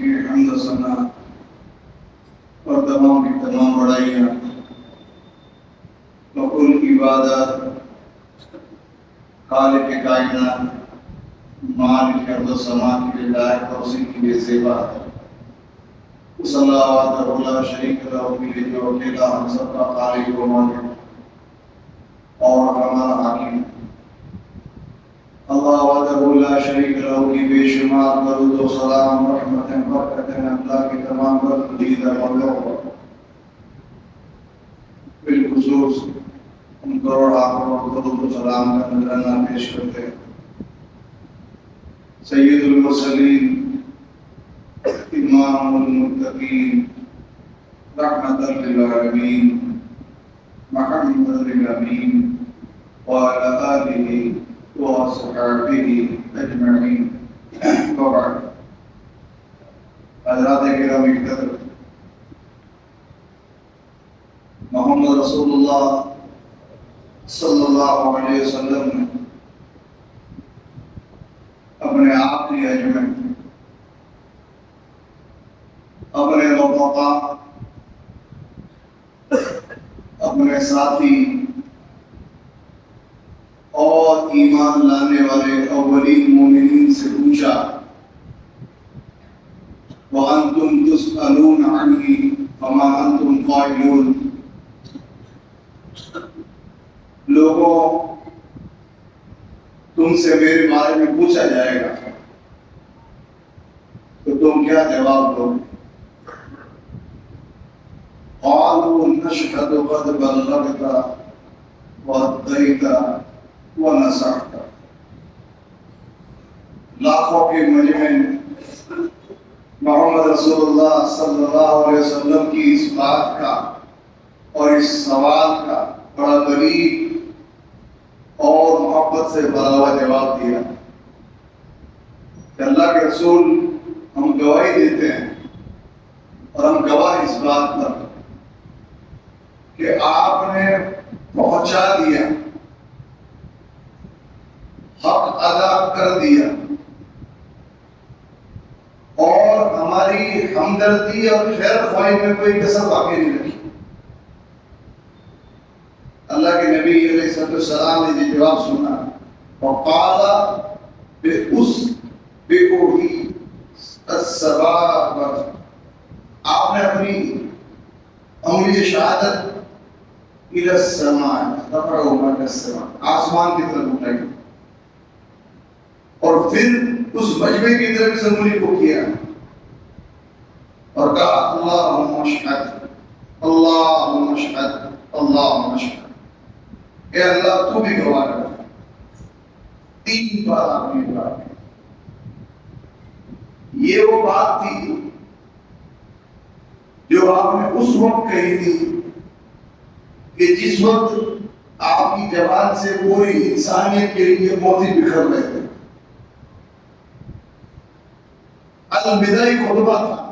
کی حمد و ثنا اور تمام کی تمام بڑائیاں مقبول عبادت خالق کائنات مالک ارض و سما کی لائق اور اسی کی بے زیبا صلی اللہ علیہ شریک اللہ کی جو اکیلا ہم سب کا خالق و مالک اور ہمارا حاکم اللہ وحدہ لا شریک له کی بے شمار درود و سلام رحمت برکت اللہ کی تمام برکتیدہ مغلوب بالخصوص ان کروڑ آخر درود و سلام کا نذرانہ پیش کرتے سید المرسلین امام المتقین رحمت للعالمین محمد الامین وعلى آله وصحبه اجمعین وبعد حضرات کرام قدر محمد رسول اللہ صلی اللہ علیہ وسلم نے اپنے آخری حج میں اپنے رفقا اپنے ساتھی اور ایمان لانے والے اولین مومنین سے پوچھا وَأَنْتُمْ تُسْأَلُونَ عَنْهِ فَمَا أَنْتُمْ قَائِلُونَ لوگوں تم سے میرے بارے میں پوچھا جائے گا تو تم کیا جواب دو؟ قَالُوا نَشْهَدُ قَدْ بَلَّغْتَ وَأَدَّيْتَ وَنَصَحْتَ لاکھوں کے مجمع محمد رسول اللہ صلی اللہ علیہ وسلم کی اس بات کا اور اس سوال کا بڑا قریب اور محبت سے بھرا ہوا جواب دیا کہ اللہ کے رسول ہم گواہی دیتے ہیں اور ہم گواہ اس بات پر کہ آپ نے پہنچا دیا حق ادا کر دیا اور ہماری ہمدردی اور خیر خواہی میں کوئی کسر باقی نہیں رکھی اللہ کے نبی علیہ السلام نے یہ جواب سنا وقال بأصبعه السبابة آپ نے اپنی انگلی شہادت الى السماء رفعهما الى السماء آسمان کی طرف اٹھائی اور پھر اس مجمع کی طرف سے انگلی کو کیا اور کہا اللہم اشہد اللہم اشہد اللہم اشہد اے اللہ تو بھی گواہ ہے تین بار آپ نے بات یہ وہ بات تھی جو آپ نے اس وقت کہی تھی کہ جس وقت آپ کی زبان سے پوری انسانیت کے لیے موتی بکھر رہے تھے الوداعی خطبہ تھا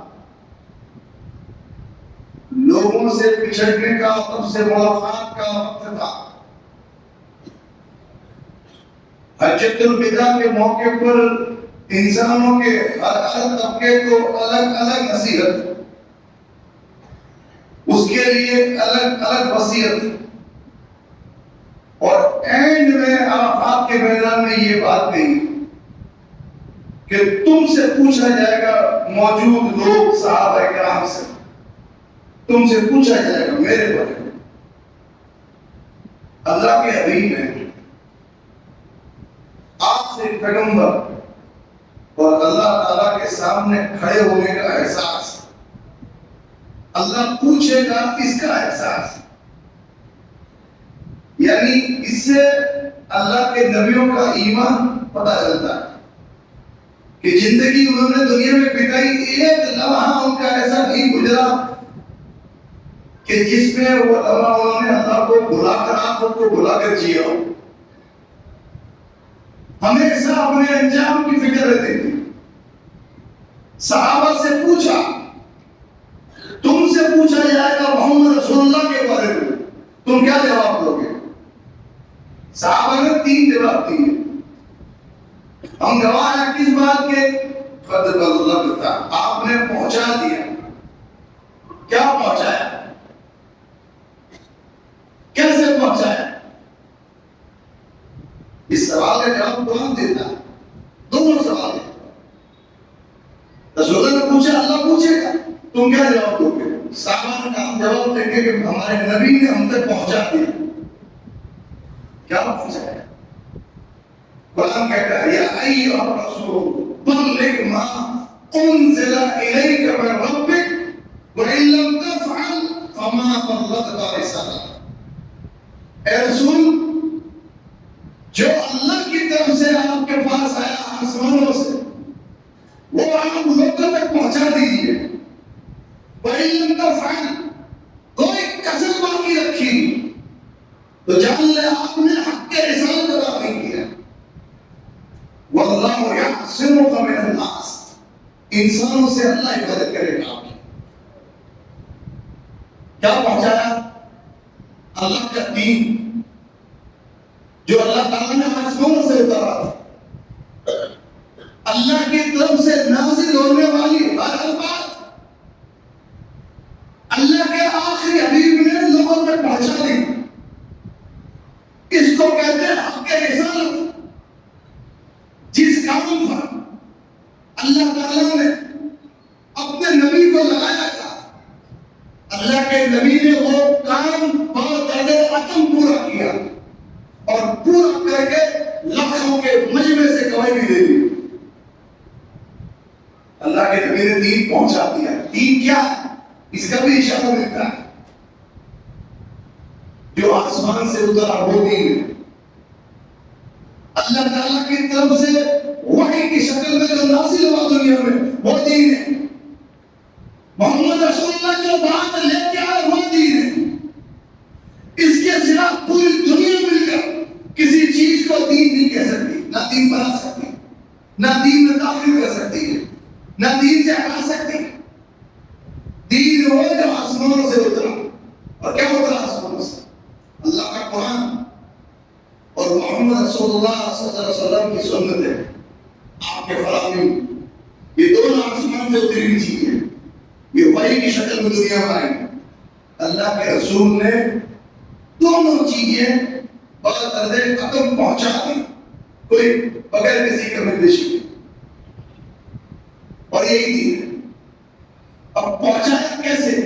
لوگوں سے پچھڑنے کا سب سے ملاقات کا وقت تھا حجۃ الوداع کے موقع پر انسانوں کے ہر طبقے کو الگ الگ نصیحت اس کے لیے الگ الگ وصیت اور اینڈ میں عرفات کے میدان میں یہ بات کہی کہ تم سے پوچھا جائے گا موجود لوگ صحابہ کرام سے تم سے پوچھا جائے گا میرے بارے میں اللہ کے حبیب ہیں آپ سے پیغمبر اور اللہ تعالیٰ کے سامنے کھڑے ہونے کا احساس اللہ پوچھے گا اس کا احساس یعنی اس سے اللہ کے نبیوں کا ایمان پتہ چلتا ہے کہ زندگی انہوں نے دنیا میں بتائی ایک لمحہ ان کا ایسا نہیں گزرا کہ جس میں وہ لمحہ انہوں نے اللہ کو بلا کر آخر کو بلا کر جیا ہو ہمیشہ اپنے انجام کی فکر رہتی تھی صحابہ سے پوچھا تم سے پوچھا جائے گا محمد رسول اللہ کے بارے میں تم کیا جواب دو گے صحابہ نے تین جواب دیے ہم گواہ ہیں کس بات کے قد بلغت آپ نے پہنچا دیا. کیا پہنچایا؟ کیسے پہنچایا؟ اس سوال کا جواب قرآن دیتا ہے. دونوں سوال ہیں. رسول نے پوچھا، اللہ پوچھے گا، تم کیا جواب دو گے؟ صحابہ نے کہا جواب دیں گے کہ ہمارے نبی نے ہم تک پہنچا دیا. کیا پہنچایا؟ قرآن کہتا ہے یا ایھا الرسول بلغ ما انزل الیک من ربک وان لم تفعل فما بلغت رسالته. اے رسول، جو اللہ کی طرف سے آپ کے پاس آیا آسمانوں سے وہ آپ لوگوں تک پہنچا دیجیے. وان لم تفعل، کوئی کسر باقی رکھی تو جان لے آپ نے حق کے رسالت ادا نہیں کیا. واللہ یعصمک من الناس، انسانوں سے اللہ حفاظت کرے گا آپ کی. کیا پہنچایا؟ اللہ کا دین جو اللہ تعالیٰ نے آسمانوں سے اتارا تھا. اللہ کی طرف سے نازل ہونے والی ہر بات اللہ کے آخری حبیب نے لوگوں تک پہنچا دی. اس کو کہتے ہیں حق کے رسالت. جس کام پر اللہ تعالیٰ نے اپنے نبی کو لگایا تھا، اللہ کے نبی نے وہ کام اتم پورا کیا اور پورا کر کے لاکھوں کے مجمع سے گواہی بھی دے دی. اللہ کے نبی نے دین پہنچا دیا. دین کیا ہے؟ اس کا بھی اشارہ ملتا ہے. جو آسمان سے اترا وہ دین ہے. اللہ تعالیٰ کی طرف سے وحی کی شکل میں جو نازل ہوا دنیا میں وہ دین ہے. محمد رسول اللہ جو بات لے کے آئے وہ دین ہے. اس کے سوا پوری دنیا مل کر کسی چیز کو دین نہیں کہہ سکتی. نہ دین بنا سکتی، نہ دین میں داخل کر سکتی ہے، نہ دین سے ہٹا سکتی. دین وہ جو آسمانوں سے اترا. اور کیا اترا آسمانوں سے؟ اللہ کا قرآن اور محمد رسول اللہ صلی اللہ علیہ وسلم کی سنت ہے. آپ کے فراہمی یہ دونوں آسمان سے اتری ہوئی چیزیں یہ وحی کی شکل میں دنیا میں آئی. اللہ کے رسول نے دونوں چیزیں بطرز قدم پہنچا دی، کوئی بغیر کسی کمندشی کے. اور یہی دین ہے. اب پہنچایا کیسے؟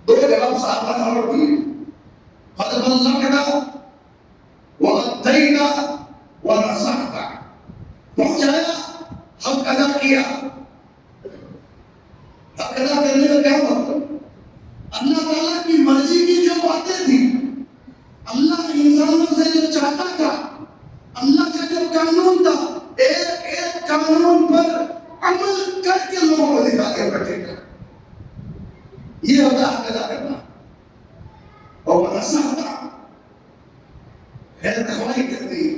دو جواب صحابہ نے اور دیے. قد بلغنا وأدينا ونصحنا. پہنچایا، حق ادا کیا. حق ادا کرنے کا کیا مطلب؟ اللہ تعالیٰ کی مرضی کی جو باتیں تھی، اللہ انسانوں سے جو چاہتا تھا، اللہ کا جو قانون تھا، ایک ایک قانون پر عمل کر کے لوگوں کو دکھا کے بیٹھے گا. یہ ہوتا ہے حق ادا کرنا. اور نصحنا، خیر خواہی کرتی،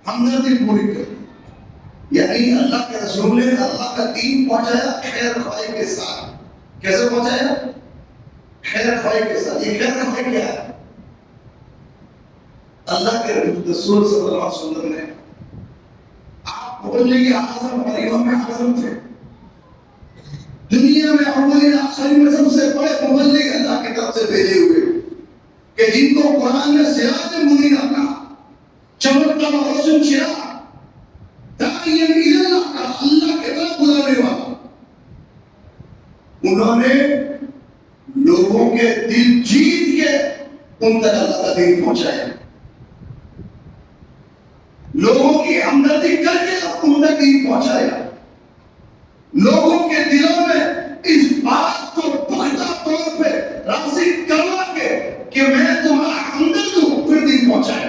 ہمدردی پوری کرتی. یعنی اللہ کے رسول نے اللہ کا دین پہنچایا خیر خواہی کے ساتھ. کیسے پہنچایا؟ خیر خواہی کے ساتھ. یہ خیر خواہی کیا ہے؟ اللہ کے رسول صلی اللہ علیہ وسلم نے آپ مبلغ اعظم اور امام اعظم تھے. دنیا میں اولین آخرین میں سب سے بڑے مبلغ اللہ کی طرف سے بھیجے ہوئے کہ جن کو قرآن نے سراج منیر کہا، چمکتا ہوا روشن چراغ، داعیاً الی اللہ کا، اللہ کی طرف بلانے والا. انہوں نے لوگوں کے دل جیت کے ان تک اللہ کا دین پہنچایا. لوگوں کی ہمدردی کر کے ان تک دین پہنچایا. لوگوں کے دلوں میں اس بات کو پختہ طور پہ راسخ کروا کے کہ میں تمہارا ہمدرد ہوں، پھر دین پہنچایا.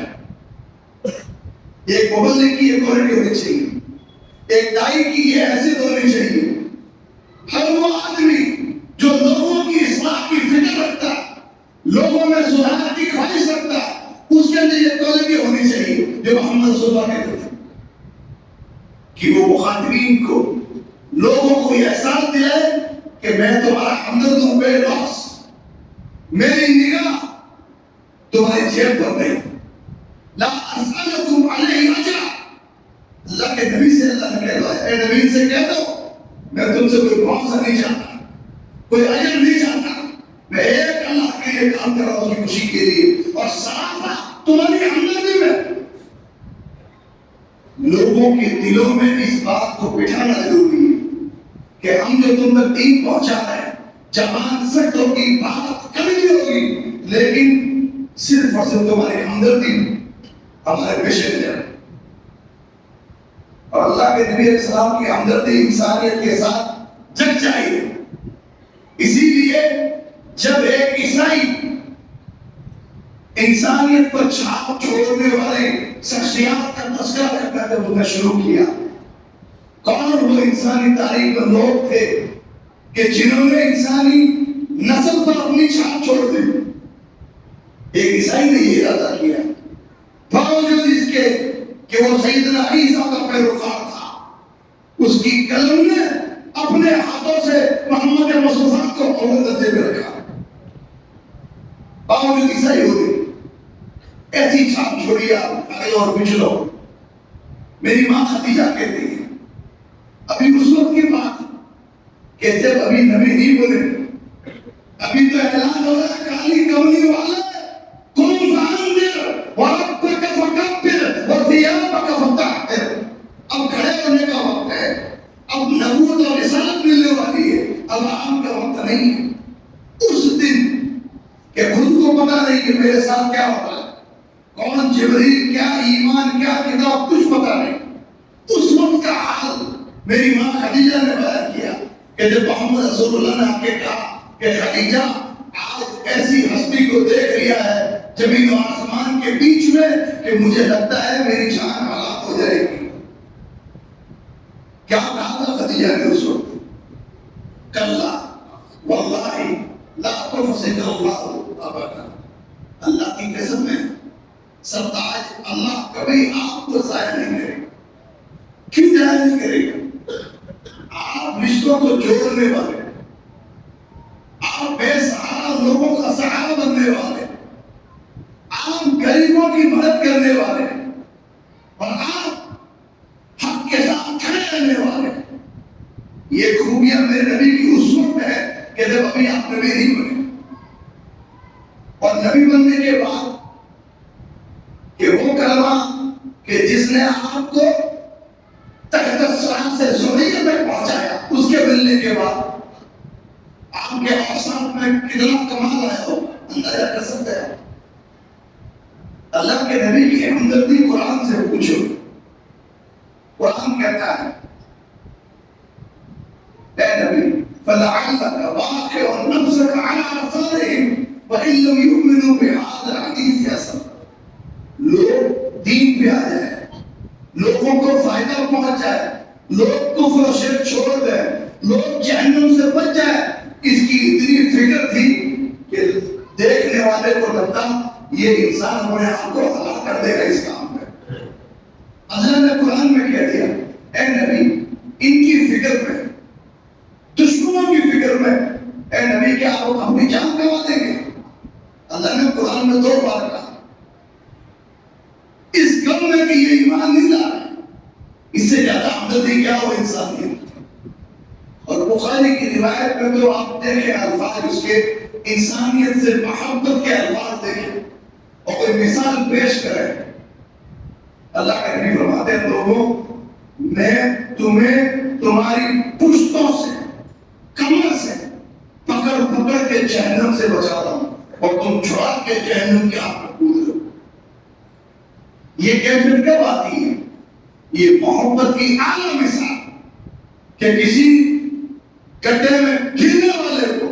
ایک مبلغ کی یہ کوالٹی ہونی چاہیے. ایک دائی کی یہ حیثیت ہونی چاہیے. ہر وہ آدمی جو لوگوں کی اصلاح کی فکر رکھتا، لوگوں میں سدھار کی خواہش رکھتا، اس کے اندر یہ کوالٹی ہونی چاہیے جو محمد صلی اللہ علیہ وسلم کہتے تھے کہ وہ مخاطبین کو، لوگوں کو یہ احساس دلائے کہ میں تمہارا ہمدرد ہوں بے لوس. میری نگاہ تمہاری جیب پر نہیں. لا اسألکم علیہ اجرا. اللہ کے نبی سے اللہ نے کہہ دو، اے نبی سے کہہ دو میں تم سے کوئی معاوضہ نہیں چاہتا، کوئی اجر نہیں چاہتا، میں ایک اللہ کے لیے کام کر رہا ہوں، اس کی خوشی کے لیے، اور صحابہ تمہاری ہمدردی میں۔ لوگوں کے دلوں میں اس بات کو بٹھانا ضروری ہے کہ ہم جو تم تک دین پہنچا رہے ہیں، زبان سخت ہوگی، بات کبھی بھی ہوگی، لیکن صرف اور صرف تمہاری ہمدردی ہمارے پیشے میں جائے۔ اور اللہ کے نبی علیہ السلام کی ہمدردی انسانیت کے ساتھ جگ چاہیے۔ اسی لیے جب ایک عیسائی انسانیت پر چھاپ چھوڑنے والے شخصیات کا تذکرہ کرتا ہے، انہوں نے شروع کیا۔ کون وہ انسانی تاریخ میں لوگ تھے کہ جنہوں نے انسانی نسل پر اپنی چھاپ چھوڑ دی؟ ایک عیسائی نے یہ ارادہ کیا، باوجود اس کے کہ وہ سیدنا عیسیٰ کا پیروکار تھا، اس کی قلم نے اپنے ہاتھوں سے محمد مصطفیٰ کو اول درجے میں رکھا، باوجود عیسائی ہو گئے۔ ایسی چھاپ چھوڑی آپ اگلو اور پچھلو۔ میری ماں خدیجہ کہتی ہے، ابھی اس وقت کی بات کہ جب ابھی نبی نہیں بولے، ابھی تو اعلان ہو رہا ہے کالی کملی والے قم فانذر وربک فکبر وثیابک فطہر۔ اب کھڑے ہونے کا وقت ہے، اب نبوت اور رسالت ملنے والی ہے، اب عام کا وقت نہیں ہے۔ اس دن کہ خود کو پتا نہیں کہ میرے ساتھ کیا ہوتا ہے، کون جبریل، کیا ایمان، کیا کتاب، کچھ پتا نہیں۔ اس وقت کا حال میری ماں خدیجہ نے بیان کیا کہ جب محمد رسول اللہ نے آ کے کہا کہ خدیجہ آج ایسی ہستی کو دیکھ لیا ہے زمین و آسمان کے بیچ میں کہ مجھے لگتا ہے میری جان ہلاک ہو جائے گی۔ کیا کہا تھا خدیجہ نے اس وقت؟ کلا واللہ لا تخزک اللہ ابدا، اللہ کی قسم ہے سرتاج اللہ کبھی آپ کو ضائع نہیں کرے گا۔ کیوں ضائع نہیں کرے گا؟ آپ رشتوں کو جوڑنے والے، آپ بے سہارا لوگوں کا سہارا بننے والے، آپ غریبوں کی مدد کرنے والے، اور آپ حق کے ساتھ کھڑے رہنے والے۔ یہ خوبیاں میرے نبی کی اس وقت ہے کہ جب ابھی آپ نبی نہیں بنے، اور نبی بننے کے بعد کہ وہ کلمہ کہ جس نے آپ کو تحت الصراط سے ذریت تک پہنچایا، اس کے ملنے کے بعد آپ کے اوصاف میں کتنا کمال آیا ہو اندازہ کر سکتے ہیں۔ اللہ کے نبی کی ہمدردی قرآن سے پوچھو۔ قرآن کہتا ہے اے نبی فَلَعَلَّكَ بَاخِعٌ نَفْسَكَ عَلَىٰ آثَارِهِمْ وَإِن لَّمْ يُؤْمِنُوا بِهَٰذَا الْحَدِيثِ أَسَفًا۔ لوگ دین پہ آ جائے، لوگوں کو فائدہ پہنچ جائے، لوگ کفر و شرک چھوڑ دیں، لوگ جہنم سے بچ جائے، اس کی اتنی فکر تھی کہ دیکھنے والے کو لگتا یہ انسان اپنے آپ کو ہلاک کر دے گا اس کام میں۔ اللہ نے قرآن میں کہہ دیا اے نبی ان کی فکر میں، دشمنوں کی فکر میں، اے نبی کیا آپ اپنی جان گنوا دیں گے؟ اللہ نے قرآن میں 2 بار کہا۔ اس غم میں کہ یہ ایمان نہیں لا رہا، اس سے زیادہ ہمدردی کیا ہو انسانیت۔ اور بخاری کی روایت میں تو آپ دیکھیں الفاظ اس کے، انسانیت سے محبت کے الفاظ دیکھیں اور کوئی مثال پیش کرے۔ اللہ کا نبی فرماتے ہیں لوگوں میں تمہیں تمہاری پشتوں سے، کمر سے پکڑ پکڑ کے جہنم سے بچا رہا ہوں اور تم چھڑا کے جہنم کے آگ میں کود رہے ہو۔ یہ کیفیت کب آتی ہے؟ یہ محبت کی اعلیٰ مثال کہ کسی گڈھے میں گرنے والے کو،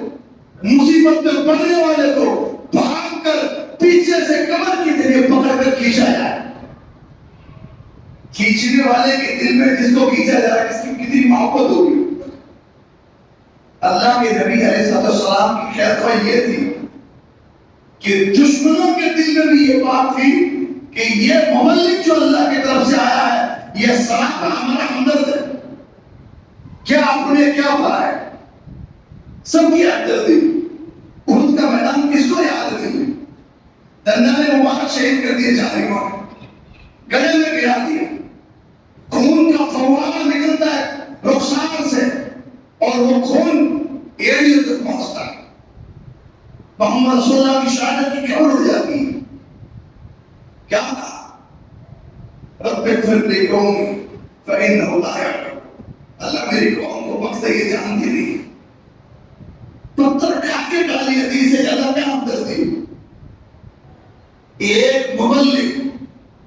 مصیبت میں پڑنے والے کو بھاگ کر پیچھے سے کمر کی ذریعے پکڑ کر کھینچا جائے۔ کھینچنے والے کے دل میں جس کو کھینچا جائے اس کی کتنی محبت ہوگی۔ اللہ کے نبی علیہ السلام کی خیر خواہ یہ تھی کہ دشمنوں کے دل میں بھی یہ بات تھی کہ یہ مبلغ جو اللہ کی طرف سے آیا ہے یہ صحابہ ہمارا ہمدرد ہے، کیا اپنے کیا بھلا ہے، سب کی ہمدردی۔ احد کا میدان کس کو یاد نہیں؟ دندان مبارک شہید کر دیے جارحیوں نے، گلے میں گرا دیا، خون کا فوارہ نکلتا ہے رخسار سے، کی شہادت کی خبر ہو جاتی ہے. کیا کہا؟ رب اغفر لقومی فإنهم لا يعلمون. اللہ میری قوم کو وقت یہ جانتی نہیں. پتھر کھا کے ڈالی حدیث ہے. اللہ کیا ہمدردی. ایک مبلغ،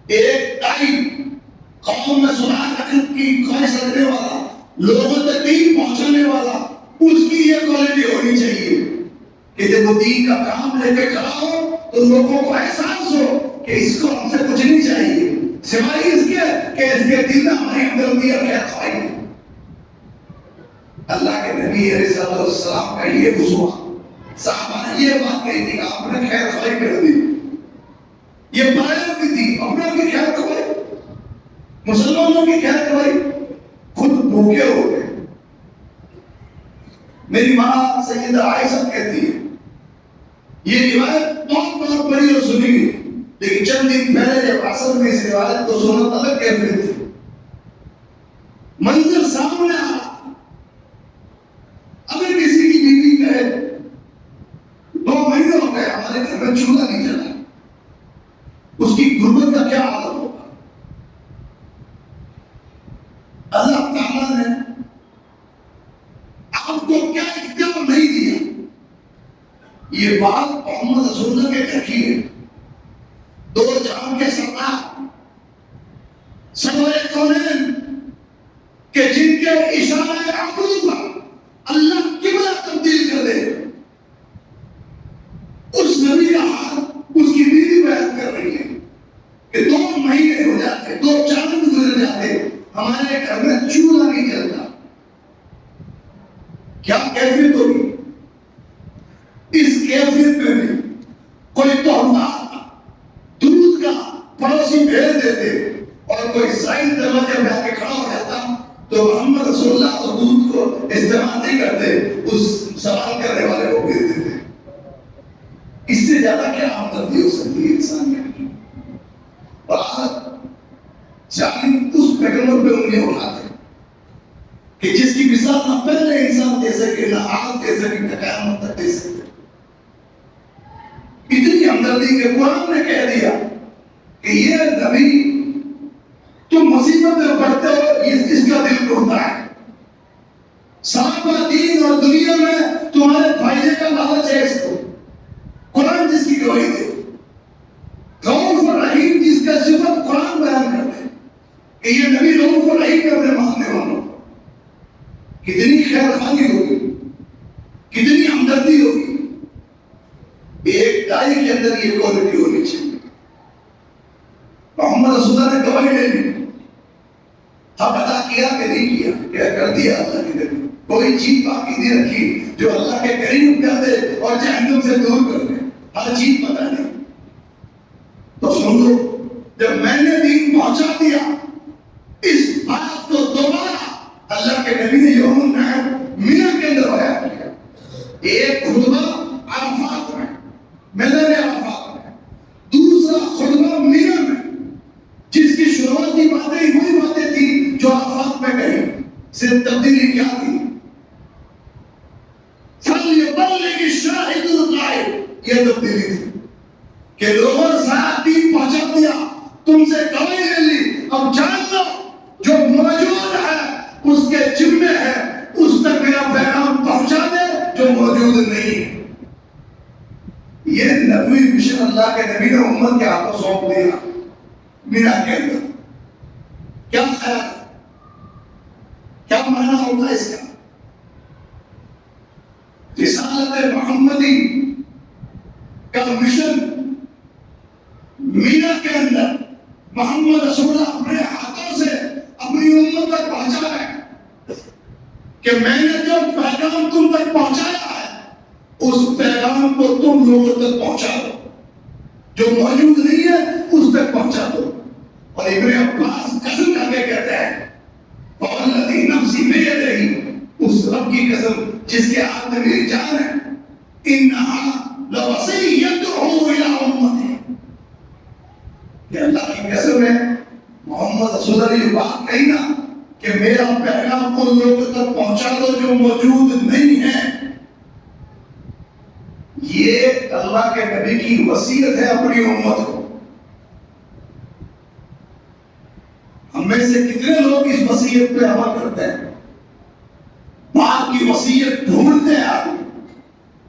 ایک داعی، قوم میں صلاح رکھنے کی خواہش رکھنے والا، لوگوں تک دین پہنچانے والا، اس کی یہ کوالٹی ہونی چاہیے کہ جب وہ دین کا کام لے کے کھڑا ہو تو لوگوں کو احساس ہو کہ اس کو ہم سے کچھ نہیں چاہیے سوائے اس کے کہ اس کے دل میں ہماری ہمدردی اور خیر خواہی ہے. اللہ کے نبی علیہ الصلوۃ والسلام کا یہ اسوہ، صحابہ نے یہ بات کہی تھی کہ آپ نے خیر خواہی کر دی. یہ بات بھی تھی اپنوں کی خیر خواہی، مسلمانوں کی خیر خواہی. خود بھوکے ہو گئے. میری ماں سیدہ عائشہ کہتی ہے، یہ روایت بہت بہت بڑی اور سنی گئی، لیکن چند دن پہلے جب عصر میں اس روایت کو سنا الگ کیفیت تھی. منظر سامنے آ رہا. اگر کسی کی بیوی کہے 2 مہینے ہو گئے ہمارے گھر میں چولہا نہیں جلا، اس کی غربت کا کیا حالت ہوگا. اللہ تعالیٰ نے آپ کو کیا اختیار نہیں دیا. یہ بات محمد رسول اللہ کے گھر کی ہے. 2 جہاں کے سردار، سرور کونین، کہ جن کے اشارہ عقل پر اللہ قبلہ تبدیل کر دے. اس نبی کا حال اس کی بیوی بیان کر رہی ہے کہ 2 مہینے ہو جاتے، 2 چاند گزر جاتے، ہمارے گھر میں چولہا نہیں جلتا. کیا کیفیت ہوگی. اس کیفیت میں بھی کوئی تحفہ دودھ کا پڑوسی بھیج دیتے اور کوئی سائن دروازے پہ آ کے کھڑا ہو جاتا تو محمد رسول اللہ اس دودھ کو استعمال نہیں کرتے، اس سوال کرنے والے کو بھیج دیتے. اس سے زیادہ کیا ہمدردی ہو سکتی ہے انسان کے. اور آج ظالم اس پیغمبر پہ انگلیاں اٹھاتے کہ جس کی مثال نہ پہلے انسان دے سکے، نہ آج دے سکے، نہ قیامت تک دے سکے. اتنی ہمدردی کہ قرآن نے کہہ دیا کہ یہ نبی تم مصیبت میں پڑتے ہو، اس کا دل ٹوٹتا ہے. صحابہ دین اور دنیا میں تمہارے فائدے کا لالچ ہے. اس کو قرآن جس کی گواہی دے، رؤوف الرحیم جس کا صفت قرآن بیان کرتے کہ یہ نبی رؤوف الرحیم اپنے ماننے والوں. کتنی خیر خواہی ہوگی، کتنی ہمدردی ہوگی. ایک دائی کے اندر یہ کوالٹی ہونی چاہیے. محمد رسول اللہ نے گواہی لے لی، اب ادا کیا کہ نہیں کیا؟ کیا کر دیا اللہ کی نبی. کوئی چیز باقی نہیں رکھی جو اللہ کے قریب کر دے اور جہنم سے دور کر دے. ہر چیز پتہ نہیں. تو سن لو، جب میں نے دین پہنچا دیا، اس بات کو دوبارہ اللہ کے نبی نے یوم النحر مینا کے اندر بیان کیا. ایک خطبہ عرفات میں، میدان عرفات میں، دوسرا خطبہ مینا میں، جس کی شروعاتی باتیں وہی باتیں تھی جو عرفات میں کہیں. صرف تبدیلی کیا تھی؟ فَلْيُبَلِّغِ الشَّاهِدُ الْغَائِبَ. یہ تبدیلی تھی کہ لوگوں ساتھ دین پہنچا دیا، تم سے گواہی لے لی، اب جان لو جو موجود ہے اس کے ذمے ہے اس تک میرا پیغام پہنچا دے جو موجود نہیں ہے. یہ نبوی مشن اللہ کے نبی نے امت کے ہاتھوں سونپ دیا مینا کے اندر. کیا خیال ہے؟ کیا معنی ہوگا اس کا؟ رسالت محمدی کا مشن مینا کے اندر محمد رسول اللہ اپنے ہاتھوں سے اپنی امت تک پہنچا ہے کہ میں نے جو پیغام تم تک پہنچایا ہے اس پیغام کو تم لوگوں تک پہنچا دو. جو موجود نہیں ہے اس تک پہنچا دو. اور ابن عباس قسم کھا کے کہتے ہیں وَالَّذِي نَفْسِي بِيَدِهِ، اس رب کی قسم جس کے ہاتھ میں میری جان ہے، إِنَّهَا لَوَصِيَّتُهُ إِلَىٰ أُمَّتِهِ. کہ اللہ کی قسم ہے، محمد رسول اللہ نے یہ بات کہی نا کہ میرا پیغام ان لوگوں تک پہنچا دو جو موجود نہیں ہے. یہ اللہ کے نبی کی وصیت ہے اپنی امت کو. ہم میں سے کتنے لوگ اس وصیت پہ عمل کرتے ہیں؟ باپ کی وصیت ڈھونڈتے ہیں آپ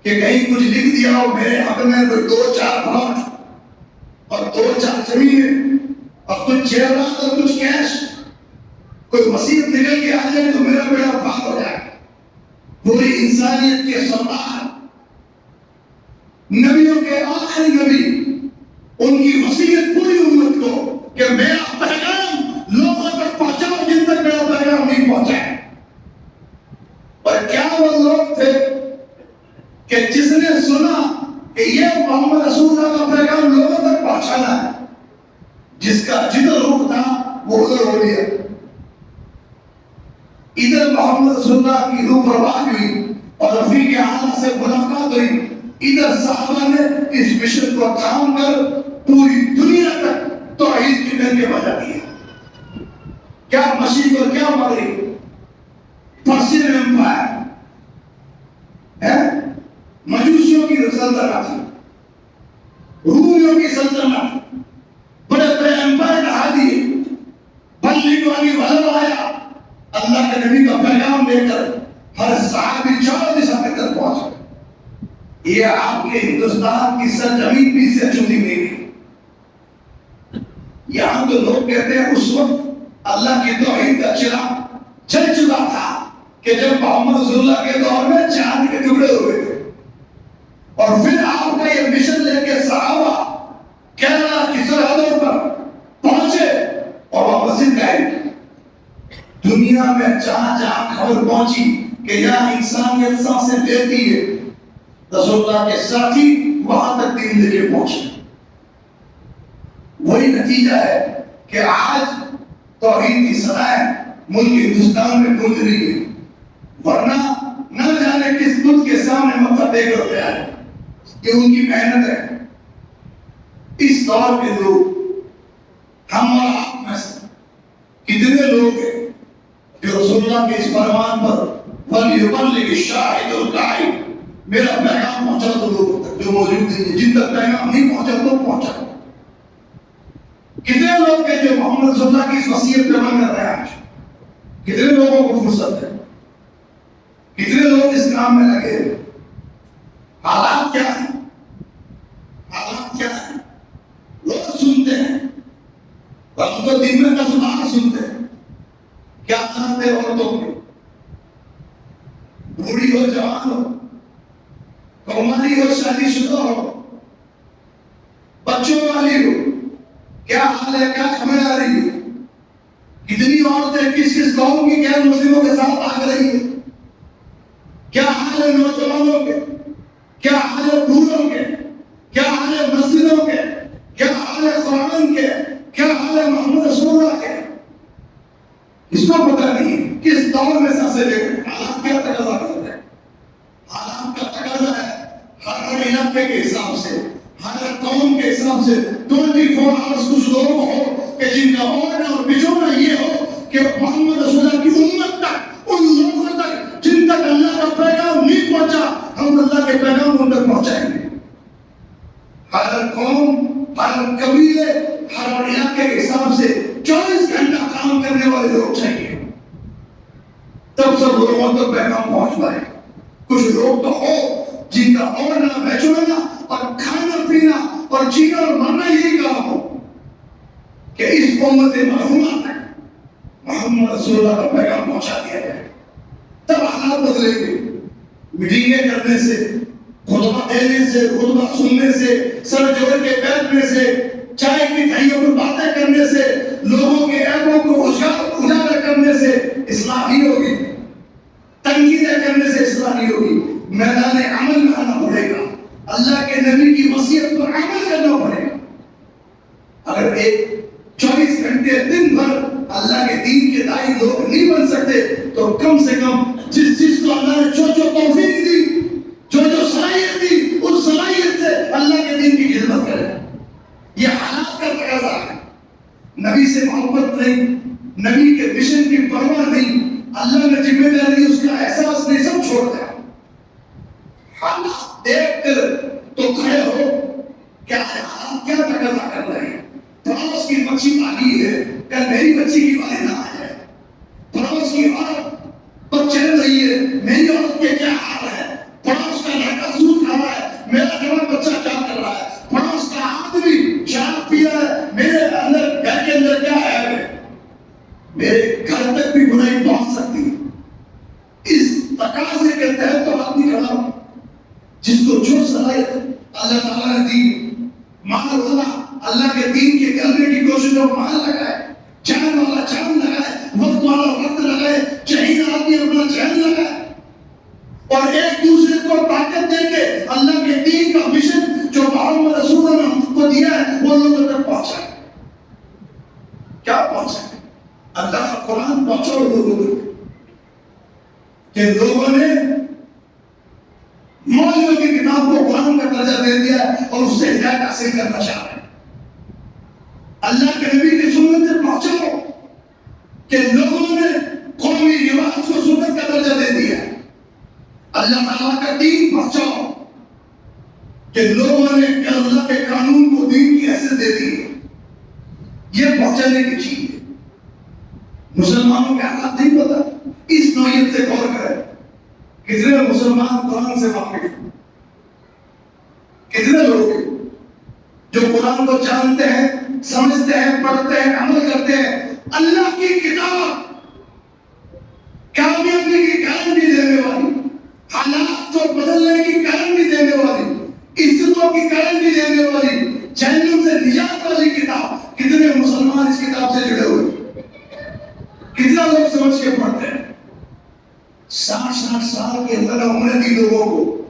کہ کہیں کچھ لکھ دیا ہو میرے حق میں کوئی 2-4 پلاٹ اور 2-4 زمینیں اور کچھ جیورات اور کچھ کیش، کوئی وصیت نکل کے آ جائے تو میرا بیڑا پار ہو جائے. پوری انسانیت کے سردار، نبیوں کے آخری نبی، ان کی وصیت پوری امت کو کہ میرا پیغام لوگوں تک پہنچاؤ جن تک میرا پیغام نہیں پہنچا ہے. اور کیا وہ لوگ تھے کہ جس نے سنا کہ یہ محمد رسول اللہ کا پیغام لوگوں تک پہنچانا ہے، جس کا جدھر رخ تھا وہ ادھر ہو لیا. ادھر محمد رسول اللہ کی روح پرواہ ہوئی اور رفیق اعلیٰ سے ملاقات ہوئی، ادھر صحابہ نے اس مشن کو تھام کر پوری دنیا تک توحید کی ڈنکے بجا دیے. کیا مشرق اور کیا مغرب، پرشین امپائر ہے، مجوسیوں کی سلطنت، رومیوں کی سلطنت، بڑے بڑے امپائر ڈھا دیے. بلی والی غلب آیا، اللہ کے نبی کا پیغام لے کر ہر صحابی 4 دشا میں تک پہنچا. یہ آپ کے ہندوستان کی سرزمین بھی سے چھوٹی نہیں گئی. یہاں تو لوگ کہتے ہیں اس وقت اللہ کی توحید کا چراغ چل چکا تھا کہ جب محمد رسول اللہ کے دور میں چاند کے ٹکڑے ہوئے تھے، اور پھر آپ کا یہ مشن لے کے صحابہ کیرلا کی سرحدوں پر پہنچے اور وہ مسجد قائم کی. دنیا میں جہاں جہاں خبر پہنچی کہ یہاں انسانیت سانسیں لیتی ہے، رسول اللہ کے ساتھی وہاں تک دین لے کے پہنچے. وہی نتیجہ ہے کہ آج توحید کی صدائیں ملک ہندوستان میں گونج رہی ہے. ورنہ نہ جانے کس بت کے سامنے متھا ٹیک کر آئے. یہ ان کی محنت ہے. اس دور کے لوگ، ہم اور آپ میں سے کتنے لوگ ہیں جو رسول اللہ کے اس فرمان پر وَلْيُبَلِّغِ الشَّاهِدُ الْغَائِبُ، میرا پیغام پہنچا دو لوگوں تک جو موجود نہیں، جن تک پیغام نہیں پہنچا تو پہنچا. کتنے لوگ ہیں جو محمد رسول اللہ کی اس وصیت پہ عمل کر رہے ہیں؟ آج کتنے لوگوں کو فرصت ہے؟ کتنے لوگ اس کام میں لگے؟ حالات کیا ہیں؟ حالات کیا ہیں؟ لوگ سنتے ہیں، ہم تو دن میں 10 بار سنتے ہیں. کیا حالات ہے عورتوں کے؟ بوڑھی ہو، جوان ہو، قومالی ہو، شادی شدہ ہو، بچوں والی ہو، کیا حال ہے؟ کیا خبر آ رہی ہے؟ کتنی عورتیں کس کس قوم کی غیر مسلموں کے ساتھ آگ رہی ہیں؟ کیا حال ہے نوجوانوں کے؟ کیا حال ہے بوڑھوں کے؟ کیا حال ہے مسجدوں کے؟ کیا حال ہے قرآن کے؟ کیا حال ہے محمد رسول اللہ کے؟ اس کو پتہ نہیں کس دور میں سانسیں لے گئے. حالات کیا تقاضا کرتے ہیں؟ حالات کا تقاضا ہے ہر علاقے کے حساب سے، ہر قوم کے حساب سے 24 آورس کچھ لوگ ہو کہ جن کا اوڑھنا اور بچھونا یہ ہو کہ محمد رسول اللہ کی امت تک، ان لوگوں تک جن تک اللہ کا پیغام نہیں پہنچا، ہم اللہ کے پیغام ان تک پہنچائیں گے. ہر قوم، ہر قبیلے، ہر علاقے کے حساب سے 24 گھنٹہ کام کرنے والے لوگ چاہیے، تب سب لوگوں تک پیغام پہنچ پائے. کچھ لوگ تو ہو جن کا اوڑھنا بچھونا اور کھانا پینا اور جینا اور مرنا یہی کام ہو کہ اس امت مرحومہ تک محمد رسول اللہ کا پیغام پہنچا دیا جائے. تب حالات بدلیں گے. میٹنگیں کرنے سے، خطبہ دینے سے، خطبہ سننے سے، سر جوڑ کے بیٹھنے سے، چائے کی تھائیوں پر باتیں کرنے سے، لوگوں کے عیبوں کو اجاگر کرنے سے اصلاح نہیں ہوگی. تنقیدیں کرنے سے اصلاح نہیں ہوگی. میدان عمل میں آنا پڑے گا. اللہ کے نبی کی وصیت پر عمل کرنا پڑے گا. اگر ایک 24 گھنٹے دن بھر اللہ کے دین کے داعی لوگ نہیں بن سکتے تو کم سے کم جس چیز کو اللہ نے جو توفیق دی، جو صلاحیت دی، اس صلاحیت سے اللہ کے دین کی خدمت کرے. یہ حالات کا تقاضا ہے. نبی سے محبت نہیں، نبی کے مشن کی پرواہ نہیں، اللہ نے ذمہ داری اس کا احساس نہیں، سب چھوڑ جس کو جو صلاحیت اللہ تعالیٰ نے دی، مال والا اللہ کے دین کے کرنے کی کوشش میں مال لگائے، جان والا جان لگائے، وقت والا وقت لگائے، شہید آدمی اپنا جان لگائے، اور ایک دوسرے کو طاقت دے کے اللہ کے دین کا مشن جو محمد رسول اللہ نے ہم کو دیا ہے وہ لوگوں تک پہنچائے۔ کیا پہنچائے؟ اللہ کا قرآن پہنچاؤ لوگوں تک، کہ لوگوں نے مولویوں کی کتاب کو قرآن کا درجہ دے دیا ہے اور اس سے ہدایت حاصل کرنا چاہ رہے ہیں۔ اللہ کے نبی کی سنت سے پہنچاؤ کہ لوگوں نے قومی رواج کو سنت کا درجہ دے دیا ہے۔ اللہ تعالیٰ کا دین پہنچاؤ کہ لوگوں نے اللہ کے قانون کو دین کی حیثیت دے دی ہے۔ یہ پہنچانے کی چیز ہے۔ مسلمانوں کے حالات نہیں پتا، اس نوعیت سے غور کریں۔ کتنے مسلمان قرآن سے واقف ہیں؟ کتنے لوگ ہیں جو قرآن کو جانتے ہیں، سمجھتے ہیں، پڑھتے ہیں، عمل کرتے ہیں؟ اللہ کی کتاب کامیابی کی گارنٹی دینے والی، حالات کو بدلنے کی گارنٹی دینے والی، عزتوں کی گارنٹی دینے والی، جہنم سے نجات والی کتاب، کتنے مسلمان اس کتاب سے جڑے ہوئے؟ کتنا لوگ سمجھ کے پڑھتے ہیں؟ 60 سال کے اندر عمر دی لوگوں کو،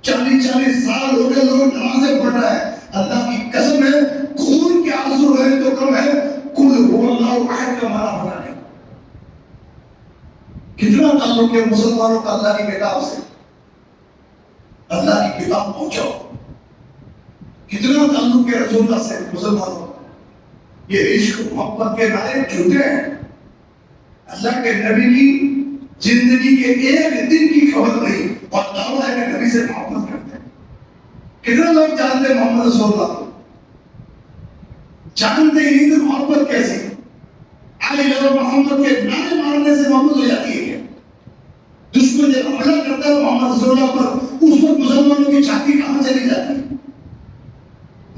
40 سال ہو گئے لوگ نمازیں پڑھ رہا ہے۔ اللہ کی قسم ہے خون کے آنسو رہے تو کم ہے، قل هو اللہ احد کا معنی بتا ہے۔ کتنا تعلق ہے مسلمانوں کا اللہ کی کتاب سے؟ اللہ کی کتاب پہنچاؤ۔ کتنا تعلق ہے رسول اللہ سے مسلمانوں؟ یہ عشق محبت کے نعرے جھوٹے ہیں۔ اللہ کے نبی کی زندگی کے ایک دن کی خبر نہیں اور دعویٰ ہے کہ نبی سے محبت کرتے ہیں۔ کتنے لوگ جانتے ہیں محمد رسول اللہ کو؟ جانتے ہی نہیں تو محبت کیسی؟ آئی لو محمد کے نعرے مارنے سے محبت ہو جاتی ہے کیا؟ دشمن جب حملہ کرتا ہے محمد رسول اللہ پر، اس وقت مسلمانوں کی چھاتی کہاں چلی جاتی ہے؟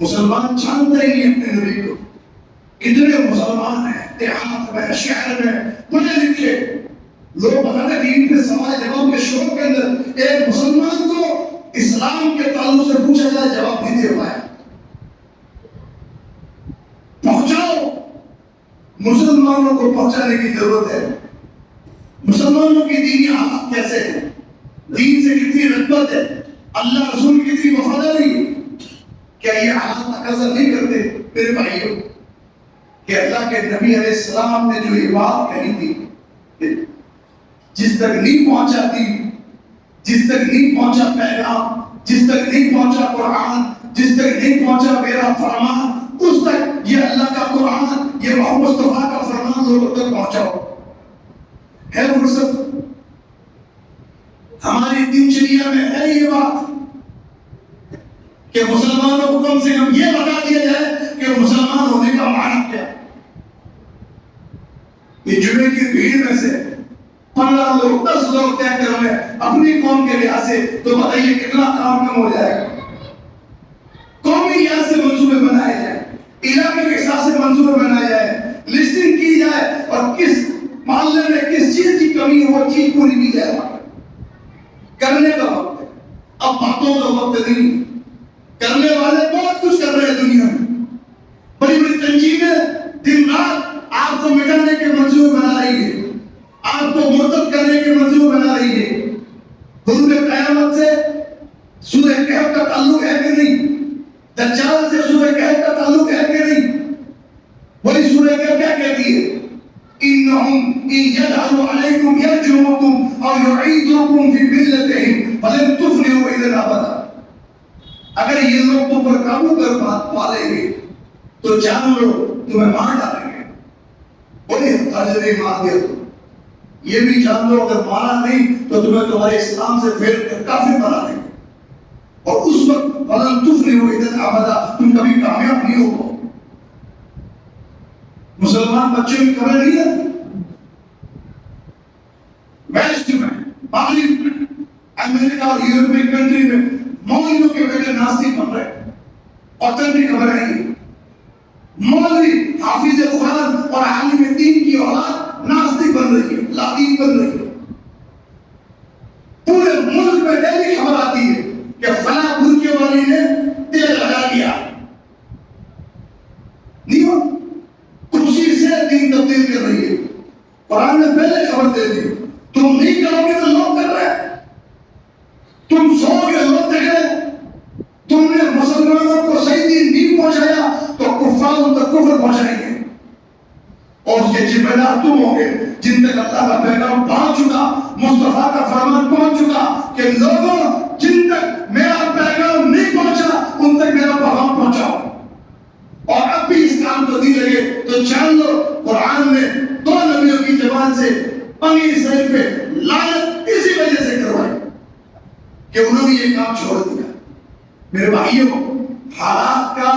مسلمان جانتے ہی نہیں اپنے نبی کو۔ کتنے مسلمان ہیں دیہات میں، شہر میں، پڑھے لکھے لوگ بتاتے دین کے سوال جواب کے شروع کے اندر ایک مسلمان کو اسلام کے تعلق سے پوچھا جائے جواب نہیں دے پایا۔ پہنچاؤ، مسلمانوں کو پہنچانے کی ضرورت ہے۔ مسلمانوں کی دینی حالات کیسے ہیں؟ دین سے کتنی رغبت ہے؟ اللہ رسول کی کتنی وفاداری ہے؟ کیا یہ حالات تقاضا نہیں کرتے میرے بھائیوں کہ اللہ کے نبی علیہ السلام نے جو یہ بات کہی تھی، جس تک نہیں پہنچا دین، جس تک نہیں پہنچا پیغام، جس تک نہیں پہنچا قرآن، جس تک نہیں پہنچا میرا فرمان، اس تک یہ اللہ کا قرآن، یہ محمد مصطفیٰ کا فرمان لوگوں تک پہنچاؤ۔ ہے فرصت؟ ہماری دنچریا میں ہے یہ بات کہ مسلمانوں کو کم سے کم یہ بتا دیا جائے کہ مسلمان ہونے کا معنی کیا ہے۔ یہ جمعے کی بھیڑ میں سے 15 لوگ 10 لوگ طے کر لیں اپنی قوم کے لحاظ سے، تو بتائیے کتنا کام کم ہو جائے گا۔ قومی لحاظ سے منصوبے بنائے جائیں، علاقے کے حساب سے منصوبے بنائے جائیں، لسٹنگ کی جائے اور کس محلے میں کس چیز کی کمی ہے وہ چیز پوری کی جائے۔ کرنے کا وقت ہے، اب باتوں کا وقت نہیں۔ کرنے والے بہت کچھ کر رہے ہیں دنیا میں، بڑی بڑی تنظیمیں دن رات آپ کو مٹانے کے منصوبے بنا رہی ہے، آپ کو مرتد کرنے کے منصوبے بنا رہی ہے۔ غروب قیامت سے سورہ کہف کا تعلق ہے کہ نہیں؟ دجال سے سورہ کہف کا تعلق ہے کہ نہیں؟ وہی سورہ کہف کیا کہتی ہے؟ إِنَّهُمْ إِن يَظْهَرُوا عَلَيْكُمْ يَرْجُمُوكُمْ أَوْ يُعِيدُوكُمْ فِي مِلَّتِهِمْ فَلَن تُفْلِحُوا إِذًا أَبَدًا۔ اگر یہ لوگ تم پر قابو کر پالیں گے تو جان لو تمہیں مار ڈالیں گے۔ بڑے تاجریں مار دیا تو یہ بھی جان لو اگر مارا نہیں تو تمہیں تمہارے اسلام سے پھیر کر کافر بنا دیں گے، اور اس وقت فَلَن تُفْلِحُوا إِذًا أَبَدًا، تم کبھی کامیاب نہیں ہو۔ مسلمان بچوں کی خبر نہیں ہے، ویسٹ میں، مغرب میں، امریکہ اور یورپی کنٹری میں مولویوں کے بیٹے ناستی بن رہے، اوتھینٹک خبر ہے یہ۔ مولوی حافظ قرآن اور عالم دین کی اولاد ناستی بن رہی ہے، لادین بن رہی ہے۔ پورے ملک میں ڈیلی خبر آتی ہے کہ تک پہنچائیں گے اور اس کے ذمہ دار تم ہوں گے جن تک اللہ کا پیغام پہنچ چکا، مصطفیٰ کا فرمان پہنچ چکا کہ لوگوں جن تک میرا پیغام نہیں پہنچا ان تک میرا پیغام پہنچاؤ۔ اور اب بھی اس کام کو نہیں لگے تو جان لو قرآن نے 2 نبیوں کی زبان سے بنی اسرائیل پہ لعنت اسی وجہ سے کروائی کہ انہوں نے یہ کام چھوڑ دیا۔ میرے بھائیوں، حالات کا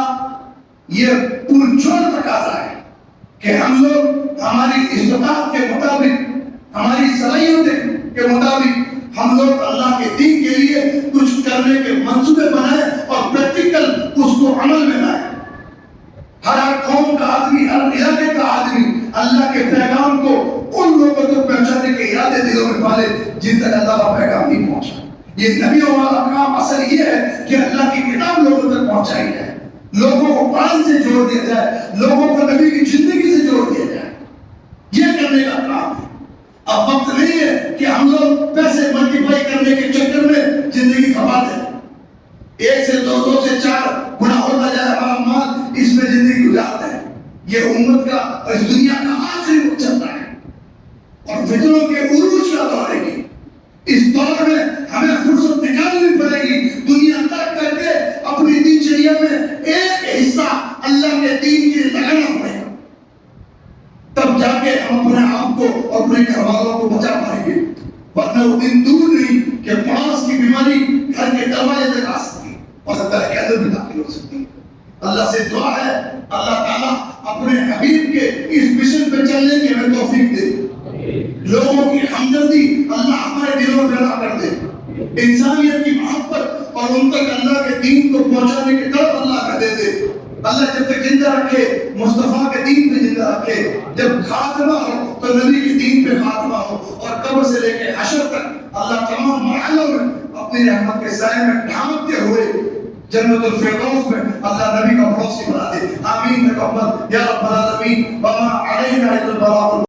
یہ پرجوڑ تقاضا ہے کہ ہم لوگ ہماری استطاعت کے مطابق، ہماری صلاحیت کے مطابق ہم لوگ اللہ کے دین کے لیے کچھ کرنے کے منصوبے بنائیں اور پریکٹیکل اس کو عمل میں لائیں۔ ہر قوم کا آدمی، ہر علاقے کا آدمی اللہ کے پیغام کو ان لوگوں تک پہنچانے کے ارادے دلوں میں پالے جن تک اللہ کا پیغام نہیں پہنچا۔ یہ نبیوں والا کام اصل یہ ہے کہ اللہ کی کتاب لوگوں تک پہنچائی جائے، لوگوں کو قرآن سے جوڑ دیا جائے، لوگوں کو نبی کی زندگی سے جوڑ دیا جائے۔ یہ کرنے کا کام ہے۔ اب وقت نہیں ہے کہ ہم لوگ پیسے ملٹیپلائی کرنے کے چکر میں زندگی کھپا دیں، 1 سے 2، 2 سے 4 گنا ہوتا جائے ہمارا مال، اس میں زندگی گزارتے ہیں۔ یہ امت کا اور اس دنیا کا آخری وقت چلتا ہے اور فتنوں کے عروج کا دور ہے۔ اس دور میں ہمیں فرصت نکالنی پڑے گی، دنیا ترک کر کے اپنی دنچریا میں ایک حصہ اللہ کے دین کے لیے لگانا پڑے گا، تب جا کے ہم اپنے آپ کو اور اپنے گھر والوں کو بچا پائیں گے۔ ورنہ وہ دن دور نہیں کہ پڑوس کی بیماری گھر کے دروازے تک آ سکتی اور گھر کے اندر بھی داخل ہو سکتی ہے۔ اللہ سے دعا ہے اللہ تعالیٰ اپنے حبیب کے اس مشن پہ چلنے کی ہمیں توفیق دے، لوگوں کی ہمدردی اللہ ہمارے دلوں میں پیدا کر دے، انسانیت کی محبت اور ان تک اللہ کے دین کو پہنچانے کی طرف اللہ کا دے دے۔ اللہ جب تک زندہ رکھے مصطفیٰ کے دین پہ زندہ رکھے، جب خاتمہ ہو تو نبی کے دین پہ خاتمہ ہو، اور قبر سے لے کے حشر تک اللہ تمام مرحلوں میں اپنی رحمت کے سائے میں ڈھانپتے ہوئے جنت الفردوس میں اللہ نبی کا پڑوسی بنا دے۔ آمین تقبل یا رب العالمین وما علینا الا البلاغ۔